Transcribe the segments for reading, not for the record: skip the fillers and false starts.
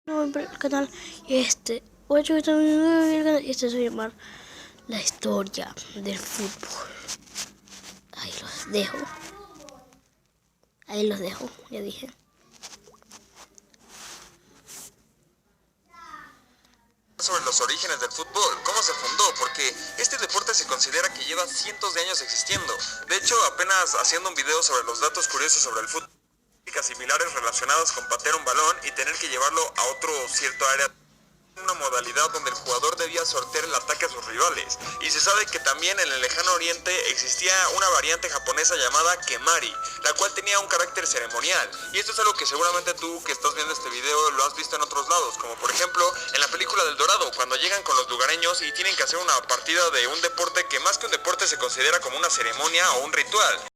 el canal y hoy yo el canal y se va a llamar la historia del fútbol. Ahí los dejo, ya dije. Sobre los orígenes del fútbol, cómo se fundó, porque este deporte se considera que lleva cientos de años existiendo. De hecho, apenas haciendo un video sobre los datos curiosos sobre el fútbol, similares relacionadas con patear un balón y tener que llevarlo a otro cierto área, una modalidad donde el jugador debía sortear el ataque a sus rivales. Y se sabe que también en el lejano oriente existía una variante japonesa llamada Kemari, la cual tenía un carácter ceremonial. Y esto es algo que seguramente tú que estás viendo este video lo has visto en otros lados, como por ejemplo en la película del Dorado, cuando llegan con los lugareños y tienen que hacer una partida de un deporte que más que un deporte se considera como una ceremonia o un ritual.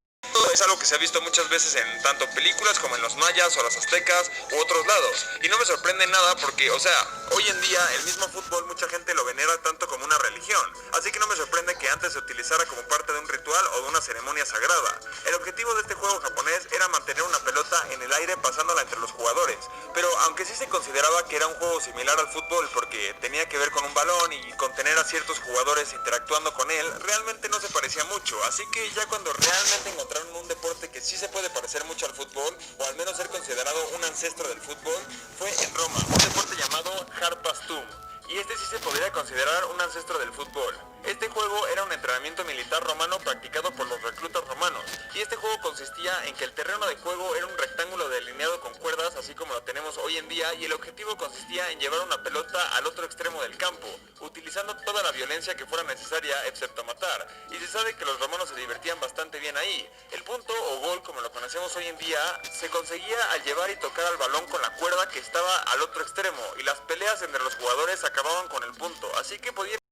Es algo que se ha visto muchas veces en tanto películas como en los mayas o los aztecas u otros lados. Y no me sorprende nada porque, hoy en día el mismo fútbol mucha gente lo venera tanto como una religión. Así que no me sorprende que antes se utilizara como parte de un ritual o de una ceremonia sagrada. El objetivo de este juego japonés era mantener una pelota en el aire pasándola entre los jugadores. Pero aunque sí se consideraba que era un juego similar al fútbol porque tenía que ver con un balón y con tener a ciertos jugadores interactuando con él, realmente no se parecía mucho. Así que ya cuando realmente encontraron un deporte que sí se puede parecer mucho al fútbol, o al menos ser considerado un ancestro del fútbol, fue en Roma, un deporte llamado Harpastum. Y este sí se podría considerar un ancestro del fútbol. Este juego era un entrenamiento militar romano practicado por los reclutas romanos, y este juego consistía en que el terreno de juego era un rectángulo delineado con cuerdas, así como lo tenemos hoy en día, y el objetivo consistía en llevar una pelota al otro extremo del campo, utilizando toda la violencia que fuera necesaria, excepto matar, y se sabe que los romanos se divertían bastante bien ahí. El punto o gol, como lo conocemos hoy en día, se conseguía al llevar y tocar al balón con la cuerda que estaba al otro extremo, y las peleas entre los jugadores acababan con el punto, así que podían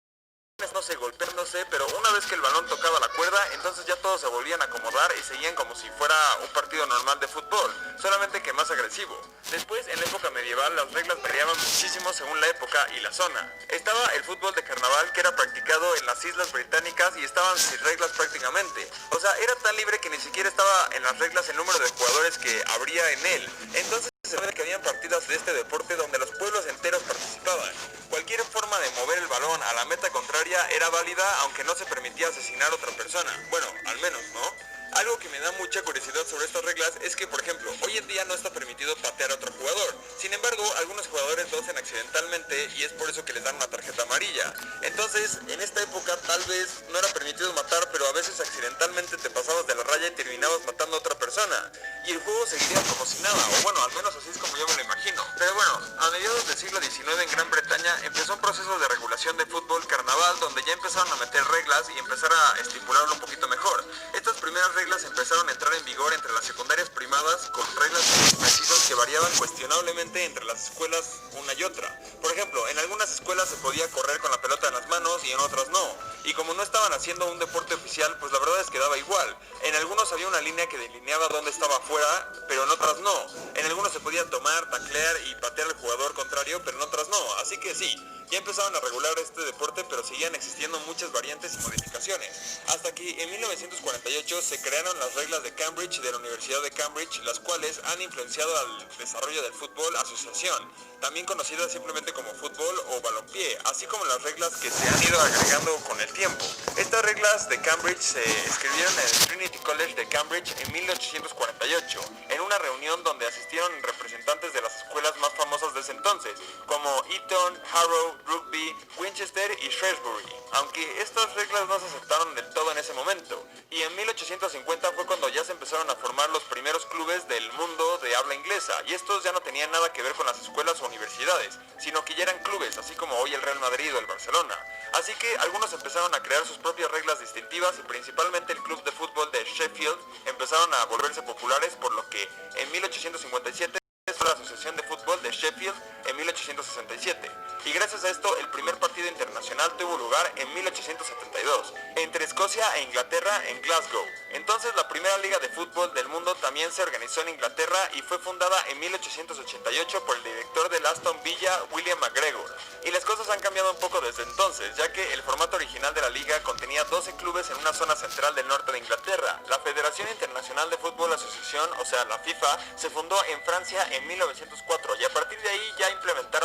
no sé, golpeándose, pero una vez que el balón tocaba la cuerda, entonces ya todos se volvían a acomodar y seguían como si fuera un partido normal de fútbol, solamente que más agresivo. Después, en la época medieval, las reglas variaban muchísimo según la época y la zona. Estaba el fútbol de carnaval, que era practicado en las Islas Británicas y estaban sin reglas prácticamente. O sea, era tan libre que ni siquiera estaba en las reglas el número de jugadores que habría en él. Entonces se ve que habían partidas de este deporte donde los pueblos enteros participaban. Cualquier forma de mover el balón a la meta contraria era válida, aunque no se permitía asesinar a otra persona. Bueno, al menos, ¿no? Algo que me da mucha curiosidad sobre estas reglas es que, por ejemplo, hoy en día no está permitido patear a otro jugador. Sin embargo, algunos jugadores lo hacen accidentalmente y es por eso que les dan una tarjeta amarilla. Entonces, en esta época tal vez no era permitido matar, pero a veces accidentalmente te pasabas de la raya y terminabas matando a otra persona. Y el juego seguiría como si nada, o bueno, al menos así es como yo me lo imagino. Pero bueno, a mediados del siglo XIX en Gran Bretaña empezó un proceso de regulación de fútbol carnaval donde ya empezaron a meter reglas y empezar a estipularlo un poquito mejor. Estas primeras reglas empezaron a entrar en vigor entre las secundarias primadas con reglas precisas que variaban cuestionablemente entre las escuelas una y otra. Por ejemplo, en algunas escuelas se podía correr con la pelota en las manos y en otras no. Y como no estaban haciendo un deporte oficial, pues la verdad es que daba igual. En algunos había una línea que delineaba dónde estaba afuera, pero en otras no. En algunos se podía tomar, taclear y patear al jugador contrario, pero en otras no. Así que sí, ya empezaron a regular este deporte, pero seguían existiendo muchas variantes y modificaciones. Hasta que en 1948 se crearon las reglas de Cambridge de la Universidad de Cambridge, las cuales han influenciado al desarrollo del fútbol asociación, también conocida simplemente como fútbol o balompié, así como las reglas que se han ido agregando con el tiempo. Estas reglas de Cambridge se escribieron en el Trinity College de Cambridge en 1848, en una reunión donde asistieron representantes de las escuelas más famosas de ese entonces, como Eton, Harrow, Rugby, Winchester y Shrewsbury, aunque estas reglas no se aceptaron del todo en ese momento, y en 1850 fue cuando ya se empezaron a formar los primeros clubes del mundo de habla inglesa, y estos ya no tenían nada que ver con las escuelas o universidades, sino que ya eran clubes, así como hoy el Real Madrid o el Barcelona. Así que algunos empezaron a crear sus propias reglas distintivas y principalmente el club de fútbol de Sheffield empezaron a volverse populares, por lo que en 1857 fue la Asociación de Fútbol de Sheffield en 1867, y gracias a esto el primer partido internacional tuvo lugar en 1872, entre Escocia e Inglaterra en Glasgow. Entonces la primera liga de fútbol del mundo también se organizó en Inglaterra y fue fundada en 1888 por el director del Aston Villa, William McGregor. Y las cosas han cambiado un poco desde entonces, ya que el formato original de la liga contenía 12 clubes en una zona central del norte de Inglaterra. La Federación Internacional de Fútbol Asociación, o sea la FIFA, se fundó en Francia en 1904 y a partir de ahí ya implementaron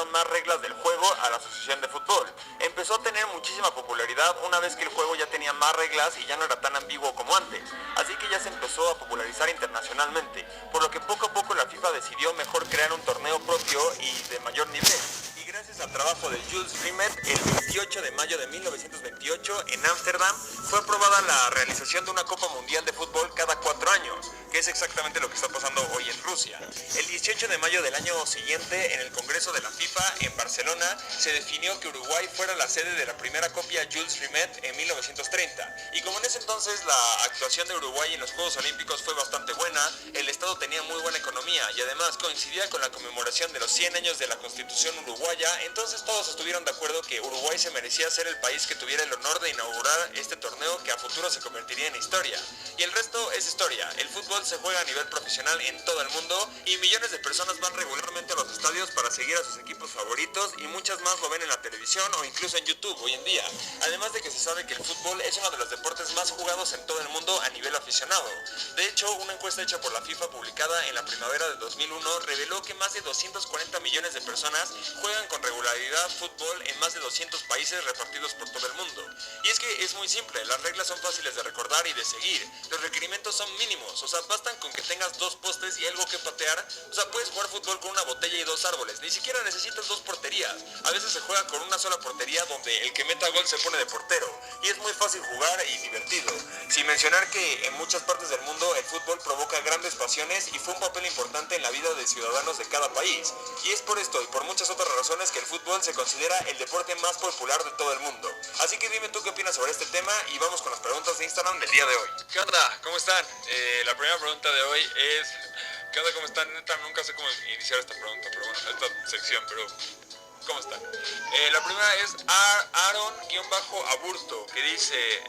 empezó a tener muchísima popularidad una vez que el juego ya tenía más reglas y ya no era tan ambiguo como antes, así que ya se empezó a popularizar internacionalmente, por lo que poco a poco la FIFA decidió mejor crear un torneo propio y de mayor nivel. Y gracias al trabajo de Jules Rimet, el 28 de mayo de 1928 en Ámsterdam fue aprobada la realización de una Copa Mundial de Fútbol cada 4 años, que es exactamente lo que está pasando hoy en Rusia. El 18 de mayo del año siguiente, en el Congreso de la FIFA en Barcelona, se definió que Uruguay fuera la sede de la primera copia Jules Rimet en 1930. Y como en ese entonces la actuación de Uruguay en los Juegos Olímpicos fue bastante buena, el Estado tenía muy buena economía y además coincidía con la conmemoración de los 100 años de la Constitución uruguaya, entonces todos estuvieron de acuerdo que Uruguay se merecía ser el país que tuviera el honor de inaugurar este torneo que a futuro se convertiría en historia. Y el resto es historia. El fútbol se juega a nivel profesional en todo el mundo y millones de personas van regularmente a los estadios para seguir a sus equipos favoritos y muchas más lo ven en la televisión o incluso en YouTube hoy en día. Además de que se sabe que el fútbol es uno de los deportes más jugados en todo el mundo a nivel aficionado. De hecho, una encuesta hecha por la FIFA publicada en la primavera de 2001 reveló que más de 240 millones de personas juegan con regularidad fútbol en más de 200 países repartidos por todo el mundo. Y es que es muy simple, las reglas son fáciles de recordar y de seguir, los requerimientos son mínimos, o sea, bastan con que tengas 2 postes y algo que patear, o sea, puedes jugar fútbol con una botella y 2 árboles, ni siquiera necesitas 2 porterías, a veces se juega con una sola portería donde el que meta gol se pone de portero, y es muy fácil jugar y divertido. Sin mencionar que en muchas partes del mundo el fútbol provoca grandes pasiones y fue un papel importante en la vida de ciudadanos de cada país, y es por esto y por muchas otras razones que el fútbol se considera el deporte más popular de todo el mundo. Así que dime tú qué opinas sobre este tema y vamos con las preguntas de Instagram del día de hoy. ¿Qué onda? ¿Cómo están? La primera pregunta de hoy es... ¿Qué onda? ¿Cómo están? Neta, nunca sé cómo iniciar esta pregunta, pero bueno, esta sección, pero... ¿Cómo están? La primera es Aaron-Aburto, que dice,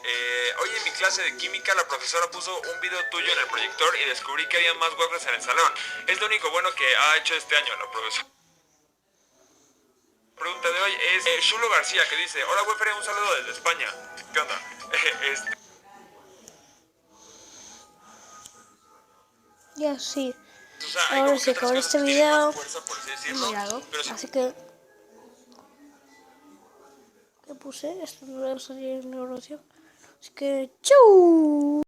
hoy en mi clase de química la profesora puso un video tuyo en el proyector y descubrí que había más waifus en el salón. Es lo único bueno que ha hecho este año la profesora. La pregunta de hoy es Chulo García, que dice, hola Wefere, un saludo desde España. ¿Qué onda? Ya sí. O sea, Ahora sí acabó este video. Mirado. Pero sí. Así que... ¿Qué puse? Esto no debe salir en negocio. Así que... ¡Chau!